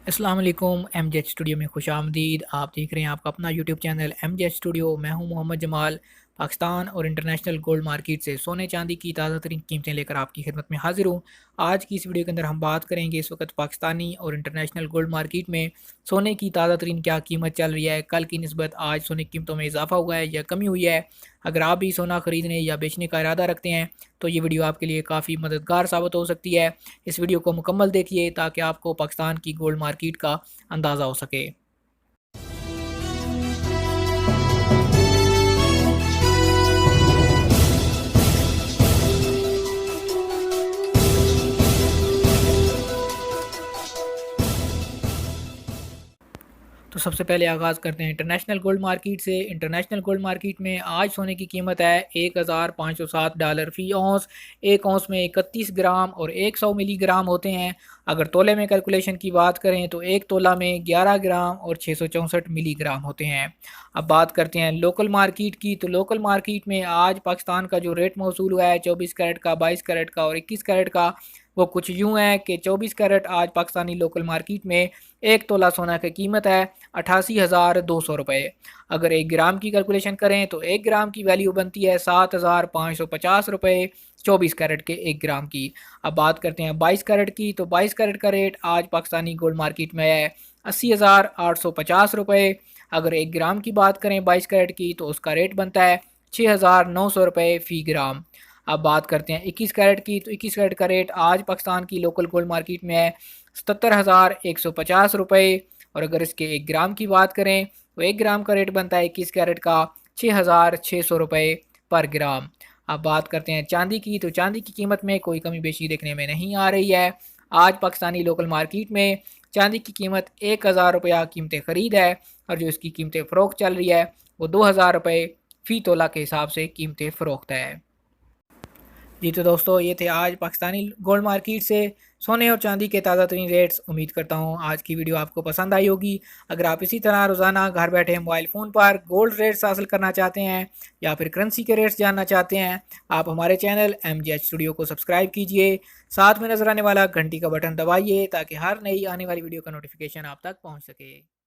अस्सलाम वालेकुम। Mz studio में खुशामदीद। आप देख रहे हैं आपका अपना यूट्यूब चैनल एमजेड स्टूडियो। मैं हूं मोहम्मद जमाल। पाकिस्तान और इंटरनेशनल गोल्ड मार्केट से सोने चांदी की ताज़ा तरीन कीमतें लेकर आपकी खिदमत में हाजिर हूं। आज की इस वीडियो के अंदर हम बात करेंगे इस वक्त पाकिस्तानी और इंटरनेशनल गोल्ड मार्केट में सोने की ताज़ा तरीन क्या कीमत चल रही है, कल की निस्बत आज सोने की कीमतों में इजाफा हुआ है या कमी हुई है। अगर आप भी सोना ख़रीदने या बेचने का इरादा रखते हैं तो ये वीडियो आपके लिए काफ़ी मददगार साबित हो सकती है। इस वीडियो को मुकम्मल देखिए ताकि आपको पाकिस्तान की गोल्ड मार्केट का अंदाज़ा हो सके। तो सबसे पहले आगाज़ करते हैं इंटरनेशनल गोल्ड मार्केट से। इंटरनेशनल गोल्ड मार्केट में आज सोने की कीमत है $1,507 फ़ी औंस। एक औंस में 31 ग्राम और 100 मिलीग्राम होते हैं। अगर तोले में कैलकुलेशन की बात करें तो एक तोला में 11 ग्राम और 664 मिलीग्राम होते हैं। अब बात करते हैं लोकल मार्केट की। तो लोकल मार्केट में आज पाकिस्तान का जो रेट मौसूल हुआ है 24 कैरेट का, 22 कैरेट का और 21 कैरेट का, वो कुछ यूँ है कि 24 कैरेट आज पाकिस्तानी लोकल मार्केट में एक तोला सोना की कीमत है 88,200 रुपये। अगर 1 ग्राम की कैलकुलेशन करें तो 1 ग्राम की वैल्यू बनती है 7,550 रुपये 24 कैरेट के 1 ग्राम की। अब बात करते हैं 22 कैरेट की। तो 22 कैरेट का रेट आज पाकिस्तानी गोल्ड मार्केट में है 80,850 रुपये। अगर 1 ग्राम की बात करें 22 कैरेट की तो उसका रेट बनता है 6,900 रुपये फ़ी ग्राम। अब बात करते हैं 21 कैरेट की। तो 21 कैरेट का रेट आज पाकिस्तान की लोकल गोल्ड मार्केट में है 77,150 रुपये। और अगर इसके 1 ग्राम की बात करें तो 1 ग्राम का रेट बनता है 21 कैरेट का 6,600 रुपये पर ग्राम। अब बात करते हैं चांदी की। तो चांदी की कीमत में कोई कमी बेशी देखने में नहीं आ रही है। आज पाकिस्तानी लोकल मार्केट में चांदी की कीमत 1,000 रुपया कीमत ख़रीद है और जो इसकी कीमत फ़रोख्त चल रही है वो 2,000 रुपये फ़ी तोला के हिसाब से कीमत फ़रोख्त है। जी तो दोस्तों, ये थे आज पाकिस्तानी गोल्ड मार्केट से सोने और चांदी के ताज़ा तरीन रेट्स। उम्मीद करता हूँ आज की वीडियो आपको पसंद आई होगी। अगर आप इसी तरह रोज़ाना घर बैठे मोबाइल फ़ोन पर गोल्ड रेट्स हासिल करना चाहते हैं या फिर करेंसी के रेट्स जानना चाहते हैं, आप हमारे चैनल एमजेएच स्टूडियो को सब्सक्राइब कीजिए। साथ में नजर आने वाला घंटी का बटन दबाइए ताकि हर नई आने वाली वीडियो का नोटिफिकेशन आप तक पहुँच सके।